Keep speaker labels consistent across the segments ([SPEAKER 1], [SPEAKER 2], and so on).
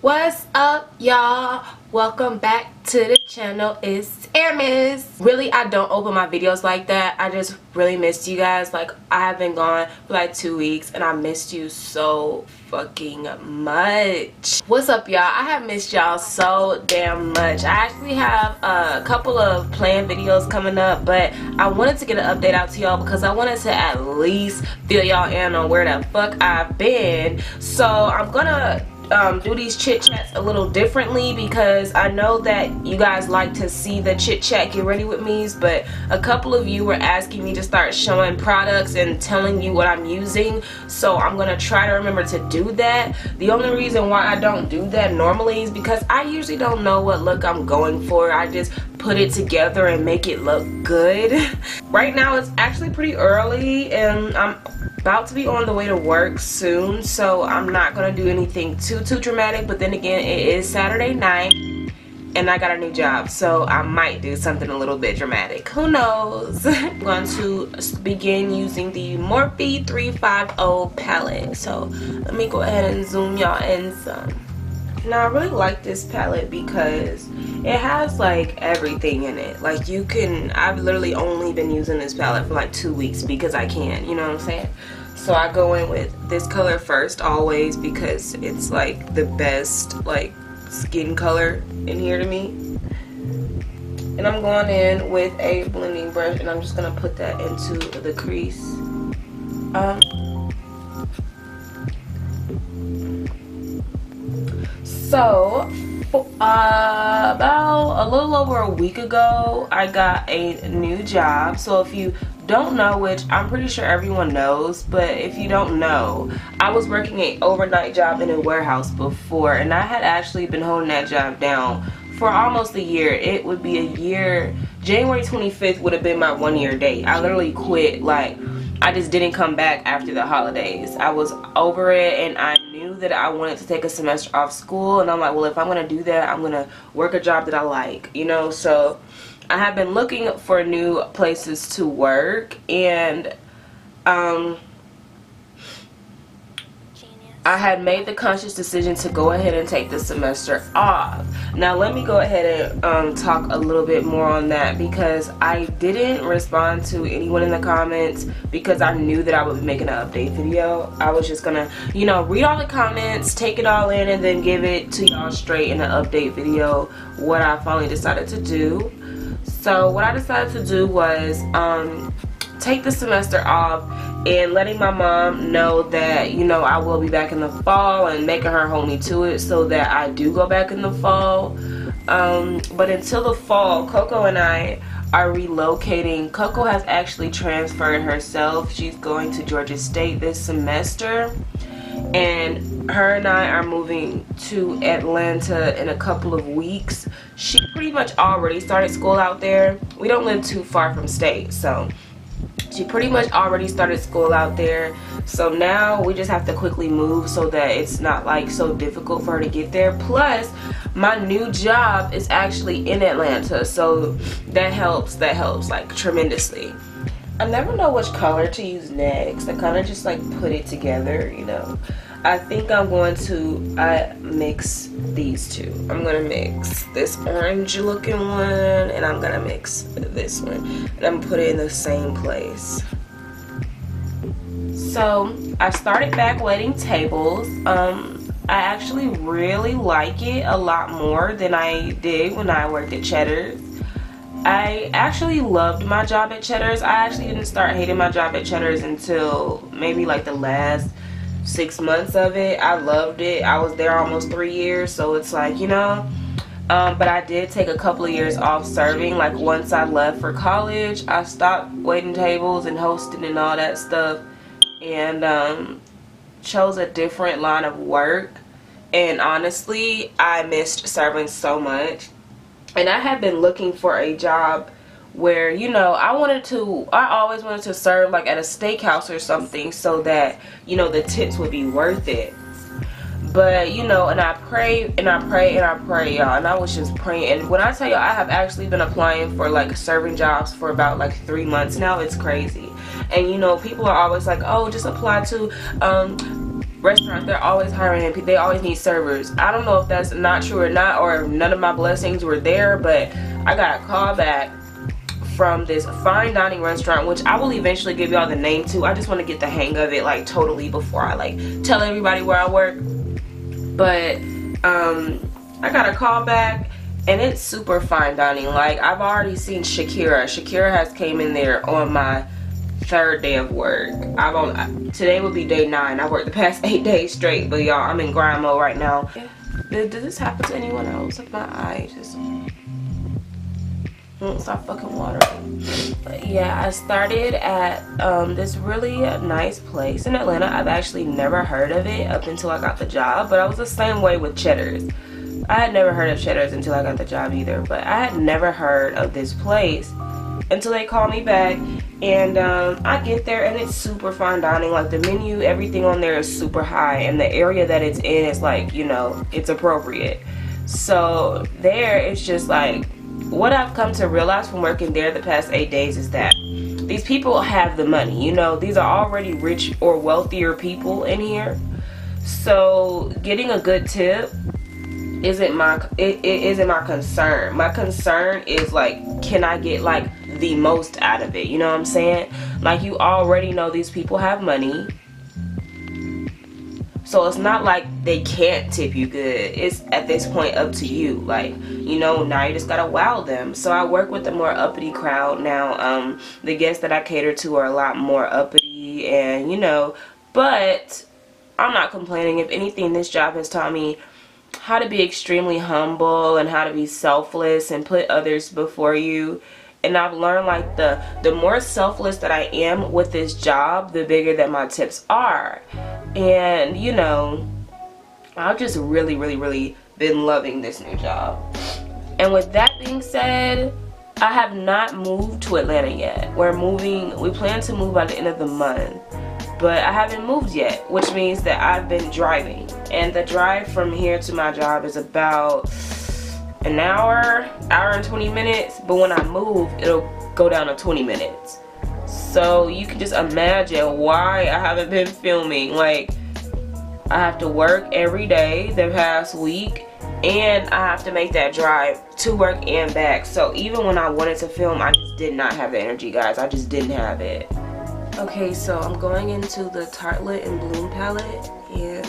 [SPEAKER 1] What's up, y'all? Welcome back to the channel. It's Aramis. Really, I don't open my videos like that. I just really missed you guys. Like, I have been gone for like 2 weeks and I missed you so fucking much. What's up, y'all? I have missed y'all so damn much. I actually have a couple of planned videos coming up, but I wanted to get an update out to y'all because I wanted to at least fill y'all in on where the fuck I've been. So I'm gonna do these chit chats a little differently because I know that you guys like to see the chit chat get ready with me's, but a couple of you were asking me to start showing products and telling you what I'm using, so I'm gonna try to remember to do that. The only reason why I don't do that normally is because I usually don't know what look I'm going for. I just put it together and make it look good. Right now it's actually pretty early and I'm about to be on the way to work soon, so I'm not gonna do anything too dramatic, but then again, it is Saturday night and I got a new job, so I might do something a little bit dramatic. Who knows? I'm going to begin using the Morphe 350 palette, so let me go ahead and zoom y'all in some. Now I really like this palette because it has like everything in it. Like you can, I've literally only been using this palette for like 2 weeks because I can, you know what I'm saying? So I go in with this color first always because it's like the best like skin color in here to me. And I'm going in with a blending brush and I'm just gonna put that into the crease. So about a little over a week ago I got a new job. So if you don't know, which I'm pretty sure everyone knows, but if you don't know, I was working an overnight job in a warehouse before, and I had actually been holding that job down for almost a year. It would be a year. January 25th would have been my 1-year date. I literally quit. Like, I just didn't come back after the holidays. I was over it and I knew that I wanted to take a semester off school, and I'm like, well, if I'm gonna do that, I'm gonna work a job that I like, you know. So I have been looking for new places to work, and I had made the conscious decision to go ahead and take the semester off. Now let me go ahead and talk a little bit more on that because I didn't respond to anyone in the comments because I knew that I would be making an update video. I was just gonna, you know, read all the comments, take it all in, and then give it to y'all straight in an update video what I finally decided to do. So what I decided to do was take the semester off and letting my mom know that, you know, I will be back in the fall and making her hold me to it so that I do go back in the fall. But until the fall, Coco and I are relocating. Coco has actually transferred herself. She's going to Georgia State this semester, and her and I are moving to Atlanta in a couple of weeks. She pretty much already started school out there. We don't live too far from state, so she pretty much already started school out there. So now we just have to quickly move so that it's not like so difficult for her to get there. Plus, my new job is actually in Atlanta, so that helps like tremendously. I never know which color to use next. I kind of just like put it together, you know. I think I'm going to mix these two. I'm going to mix this orange looking one and I'm going to mix this one. And I'm going to put it in the same place. So I started back waiting tables. I actually really like it a lot more than I did when I worked at Cheddar's. I actually loved my job at Cheddar's. I actually didn't start hating my job at Cheddar's until maybe like the last 6 months of it. I loved it. I was there almost 3 years, so it's like, you know. But I did take a couple of years off serving. Like once I left for college, I stopped waiting tables and hosting and all that stuff, and chose a different line of work. And honestly, I missed serving so much. And I had been looking for a job where, you know, I always wanted to serve like at a steakhouse or something so that, you know, the tips would be worth it. But, you know, and I pray and I pray and I pray, y'all, and I was just praying. And when I tell y'all, I have actually been applying for like serving jobs for about like 3 months now. It's crazy. And, you know, people are always like, oh, just apply to restaurants, they're always hiring and they always need servers. I don't know if that's not true or not, or none of my blessings were there, but I got a call back from this fine dining restaurant, which I will eventually give y'all the name to. I just want to get the hang of it like totally before I like tell everybody where I work. But I got a call back and it's super fine dining. Like, I've already seen Shakira has came in there on my 3rd day of work. Today will be day 9. I worked the past 8 days straight, but y'all, I'm in grind mode right now. Did this happen to anyone else? Like, my eye just won't stop fucking watering. But yeah, I started at this really nice place in Atlanta. I've actually never heard of it up until I got the job, but I was the same way with Cheddar's. I had never heard of Cheddar's until I got the job either, but I had never heard of this place until they called me back. And I get there and it's super fine dining. Like, the menu, everything on there is super high, and the area that it's in is like, you know, it's appropriate. So there, it's just like, what I've come to realize from working there the past 8 days is that these people have the money. You know, these are already rich or wealthier people in here. So getting a good tip isn't my concern. My concern is like, can I get like the most out of it? You know what I'm saying? Like, you already know these people have money, so it's not like they can't tip you good. It's at this point up to you. Like, you know, now you just gotta wow them. So I work with a more uppity crowd now. The guests that I cater to are a lot more uppity, and you know, but I'm not complaining. If anything, this job has taught me how to be extremely humble and how to be selfless and put others before you. And I've learned, like, the more selfless that I am with this job, the bigger that my tips are. And you know, I've just really been loving this new job. And with that being said, I have not moved to Atlanta yet. We plan to move by the end of the month, but I haven't moved yet, which means that I've been driving. And the drive from here to my job is about an hour and 20 minutes, but when I move, it'll go down to 20 minutes. So you can just imagine why I haven't been filming. Like, I have to work every day the past week, and I have to make that drive to work and back. So even when I wanted to film, I just did not have the energy, guys. I just didn't have it. Okay, so I'm going into the Tartelette and Bloom palette, and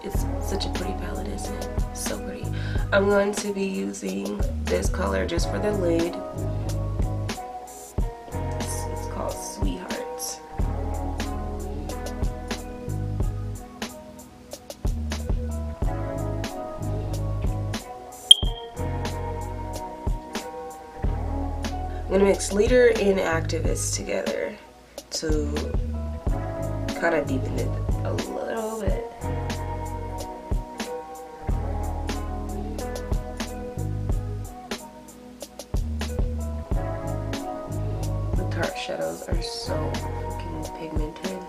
[SPEAKER 1] it's such a pretty palette, isn't it? So pretty. I'm going to be using this color just for the lid. It's called Sweethearts. I'm gonna mix Leader and Activist together to kind of deepen it a little bit. The Tarte shadows are so freaking pigmented.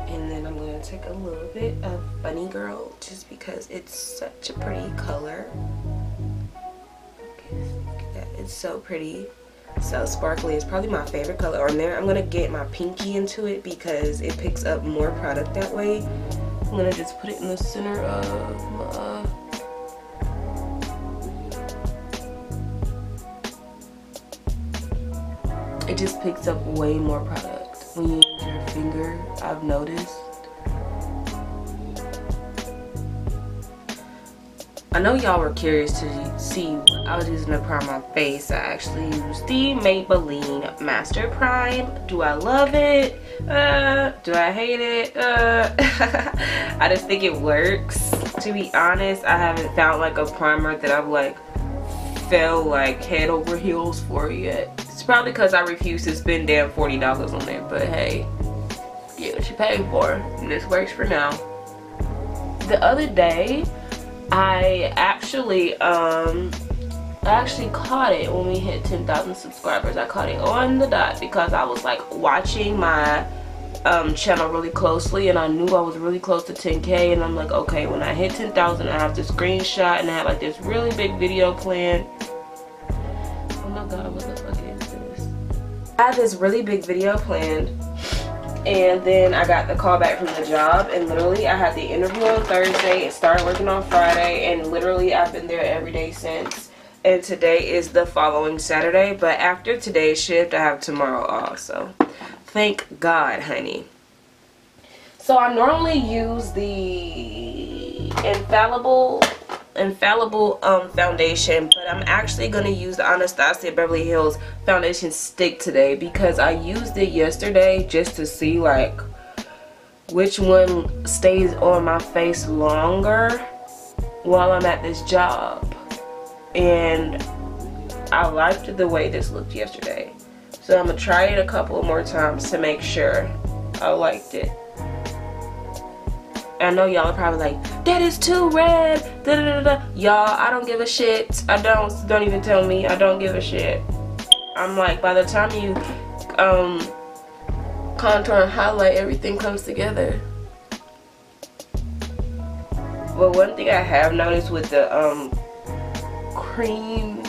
[SPEAKER 1] And then I'm going to take a little bit of Bunny Girl just because it's such a pretty color. Okay, look at that. It's so pretty. So sparkly. It's probably my favorite color on there. I'm going to get my pinky into it because it picks up more product that way. I'm going to just put it in the center of my... It just picks up way more product when you use your finger, I've noticed. I know y'all were curious to see what I was using to prime my face. I actually used the Maybelline Master Prime. Do I love it? Do I hate it? I just think it works. To be honest, I haven't found like a primer that I've like fell like head over heels for yet. It's probably because I refuse to spend damn $40 on it, but hey, get what you pay for, and this works for now. The other day, I actually caught it when we hit 10,000 subscribers. I caught it on the dot because I was like watching my channel really closely, and I knew I was really close to 10K, and I'm like, okay, when I hit 10,000 I have to screenshot, and I had like this really big video plan. Oh my god, what the fuck is this? I had this really big video planned, and then I got the call back from the job, and literally I had the interview on Thursday and started working on Friday, and literally I've been there every day since. And today is the following Saturday, but after today's shift I have tomorrow off, so thank God, honey. So I normally use the infallible foundation, but I'm actually going to use the Anastasia Beverly Hills foundation stick today because I used it yesterday just to see like which one stays on my face longer while I'm at this job. And I liked the way this looked yesterday, so I'm gonna try it a couple more times to make sure I liked it. I know y'all are probably like, that is too red, da da da da. Y'all, I don't give a shit. Don't even tell me. I don't give a shit. I'm like, by the time you contour and highlight, everything comes together. But one thing I have noticed with the cream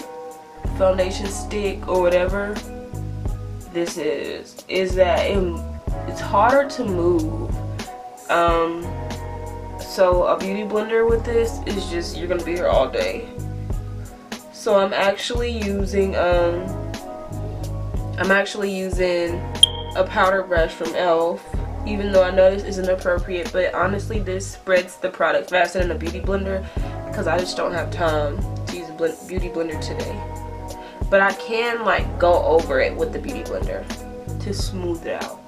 [SPEAKER 1] foundation stick or whatever this is that it's harder to move. So a beauty blender with this is just, you're gonna be here all day. So I'm actually using a powder brush from e.l.f. even though I know this isn't appropriate, but honestly this spreads the product faster than a beauty blender because I just don't have time to use a beauty blender today. But I can like go over it with the beauty blender to smooth it out.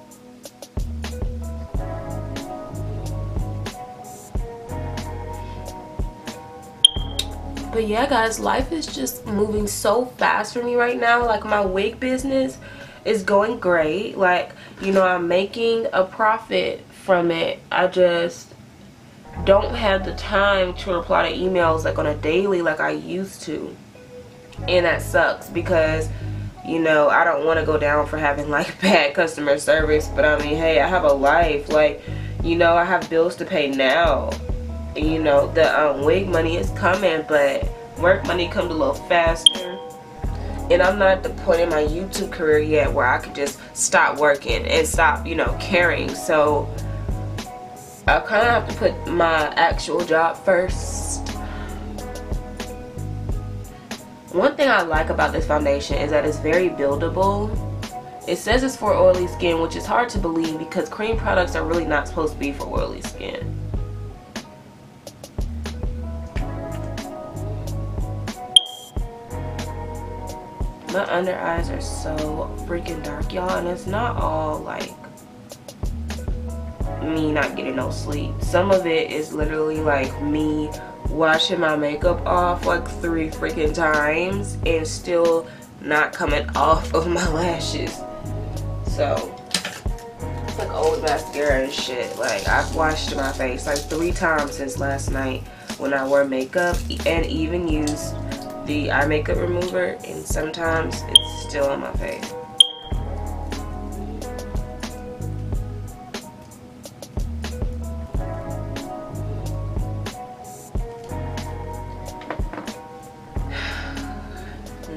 [SPEAKER 1] But yeah guys, life is just moving so fast for me right now. Like my wig business is going great. Like, you know, I'm making a profit from it. I just don't have the time to reply to emails like on a daily like I used to. And that sucks because, you know, I don't want to go down for having like bad customer service, but I mean, hey, I have a life. Like, you know, I have bills to pay now. You know, the wig money is coming, but work money comes a little faster. And I'm not at the point in my YouTube career yet where I could just stop working and stop, you know, caring. So I kind of have to put my actual job first. One thing I like about this foundation is that it's very buildable. It says it's for oily skin, which is hard to believe because cream products are really not supposed to be for oily skin. My under eyes are so freaking dark, y'all, and it's not all like me not getting no sleep. Some of it is literally like me washing my makeup off like 3 freaking times and still not coming off of my lashes. So it's like old mascara and shit. Like I've washed my face like 3 times since last night when I wore makeup and even used the eye makeup remover, and sometimes it's still on my face.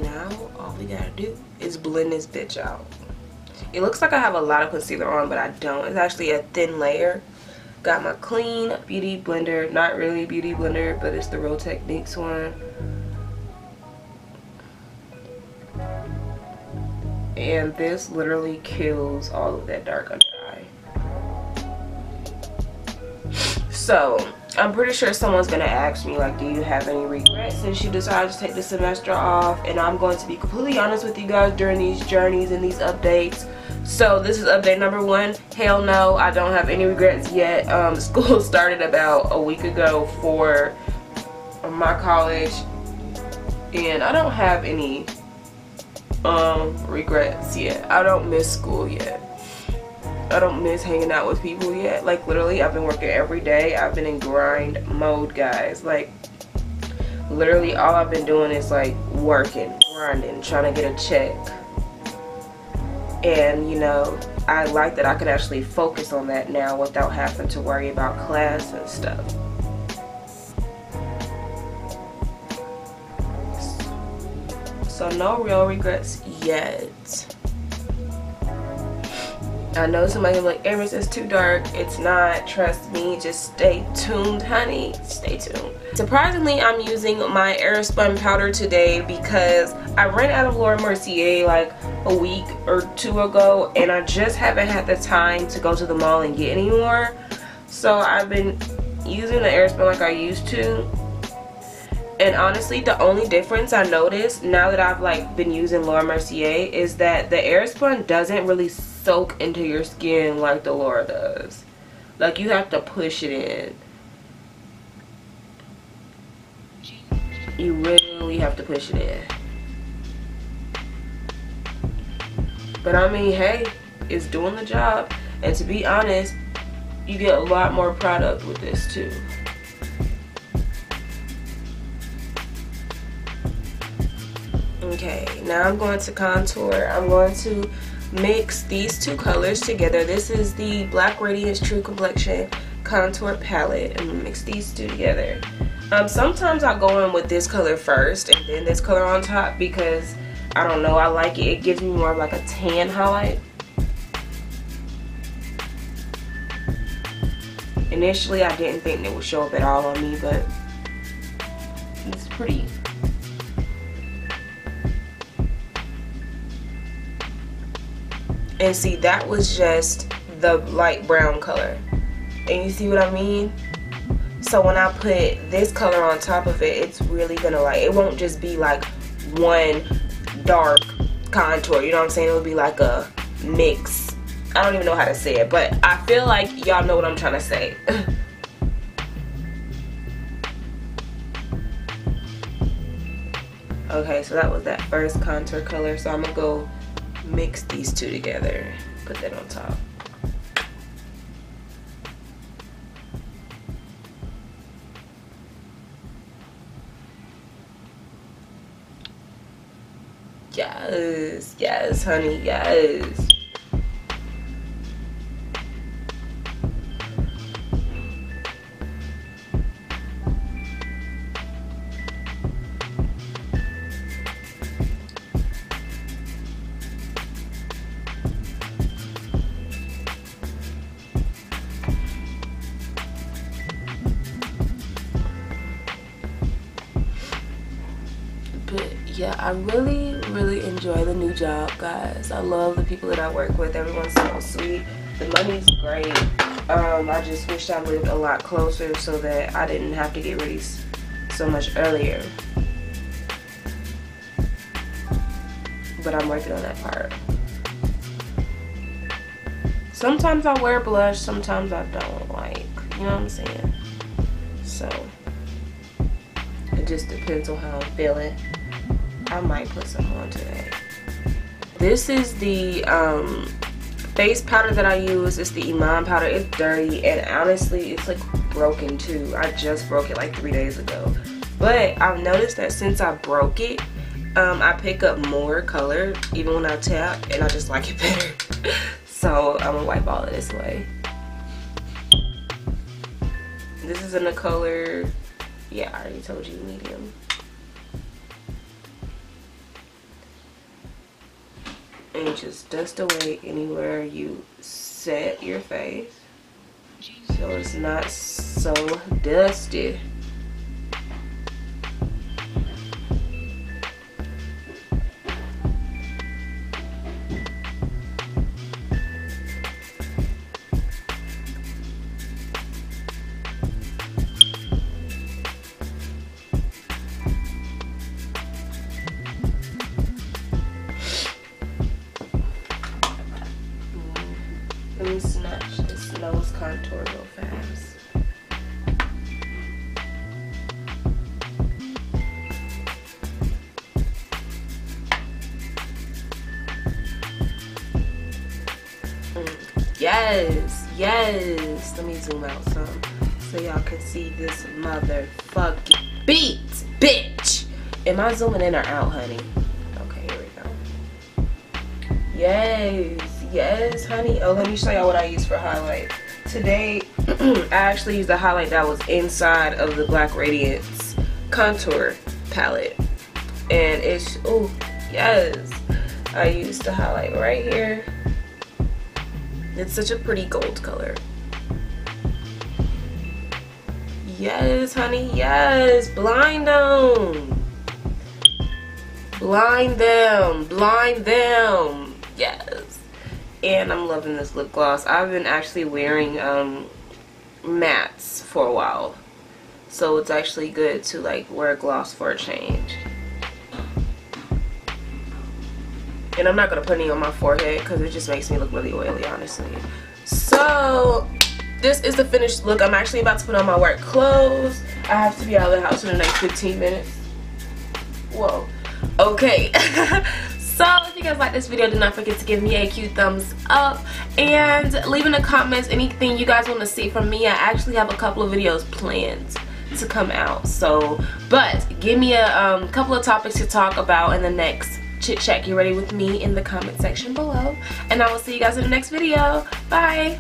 [SPEAKER 1] Now all we gotta do is blend this bitch out. It looks like I have a lot of concealer on, but I don't. It's actually a thin layer. Got my clean beauty blender, not really beauty blender, but it's the Real Techniques one. And this literally kills all of that dark under eye. So I'm pretty sure someone's gonna ask me like, do you have any regrets since you decided to take the semester off? And I'm going to be completely honest with you guys during these journeys and these updates. So this is update number 1. Hell no, I don't have any regrets yet. School started about a week ago for my college, and I don't have any regrets yet. I don't miss school yet. I don't miss hanging out with people yet. Like literally I've been working every day. I've been in grind mode, guys. Like literally all I've been doing is like working, grinding, trying to get a check. And you know, I like that I could actually focus on that now without having to worry about class and stuff. So no real regrets yet. I know somebody will be like, Aramis, it's too dark. It's not. Trust me. Just stay tuned, honey. Stay tuned. Surprisingly, I'm using my Airspun powder today because I ran out of Laura Mercier like a week or two ago, and I just haven't had the time to go to the mall and get any more. So I've been using the Airspun like I used to. And honestly, the only difference I noticed now that I've like been using Laura Mercier is that the Airspun doesn't really soak into your skin like the Laura does. Like, you have to push it in. You really have to push it in. But I mean, hey, it's doing the job. And to be honest, you get a lot more product with this too. Okay, now I'm going to contour. I'm going to mix these two colors together. This is the Black Radiance True Complexion Contour Palette. I'm going to mix these two together. Sometimes I go in with this color first and then this color on top because, I don't know, I like it. It gives me more of like a tan highlight. Initially, I didn't think it would show up at all on me, but it's pretty. And see, that was just the light brown color. And you see what I mean? So when I put this color on top of it, it's really gonna like, it won't just be like one dark contour, you know what I'm saying? It would be like a mix. I don't even know how to say it, but I feel like y'all know what I'm trying to say. Okay, so that was that first contour color. So I'm gonna go mix these two together, put that on top. Yes, yes, honey, yes. Yeah, I really enjoy the new job, guys. I love the people that I work with. Everyone's so sweet. The money's great. I just wish I lived a lot closer so that I didn't have to get ready so much earlier. But I'm working on that part. Sometimes I wear blush, sometimes I don't, like, you know what I'm saying? So it just depends on how I'm feeling. I might put some on today. This is the face powder that I use. It's the Iman powder. It's dirty and honestly it's like broken too. I just broke it like 3 days ago. But I've noticed that since I broke it, I pick up more color even when I tap, and I just like it better. So I'm gonna wipe all of this away. This is in the color, yeah, I already told you, medium. And just dust away anywhere you set your face so it's not so dusty. Let me snatch this nose contour real fast. Yes, yes. Let me zoom out some so y'all can see this motherfucking beat, bitch. Am I zooming in or out, honey? Okay, here we go. Yes honey. Oh, let me show y'all what I use for highlight today. I actually used the highlight that was inside of the Black Radiance contour palette, and it's, oh yes, I used the highlight right here. It's such a pretty gold color. Yes honey, yes. Blind them, blind them. Yes. And I'm loving this lip gloss. I've been actually wearing mattes for a while, so it's actually good to like wear gloss for a change. And I'm not gonna put any on my forehead because it just makes me look really oily, honestly. So this is the finished look. I'm actually about to put on my work clothes. I have to be out of the house in the next 15 minutes. Whoa. Okay. So if you guys like this video, do not forget to give me a cute thumbs up and leave in the comments anything you guys want to see from me. I actually have a couple of videos planned to come out, so but give me a couple of topics to talk about in the next chit chat. Get ready with me in the comment section below, and I will see you guys in the next video. Bye.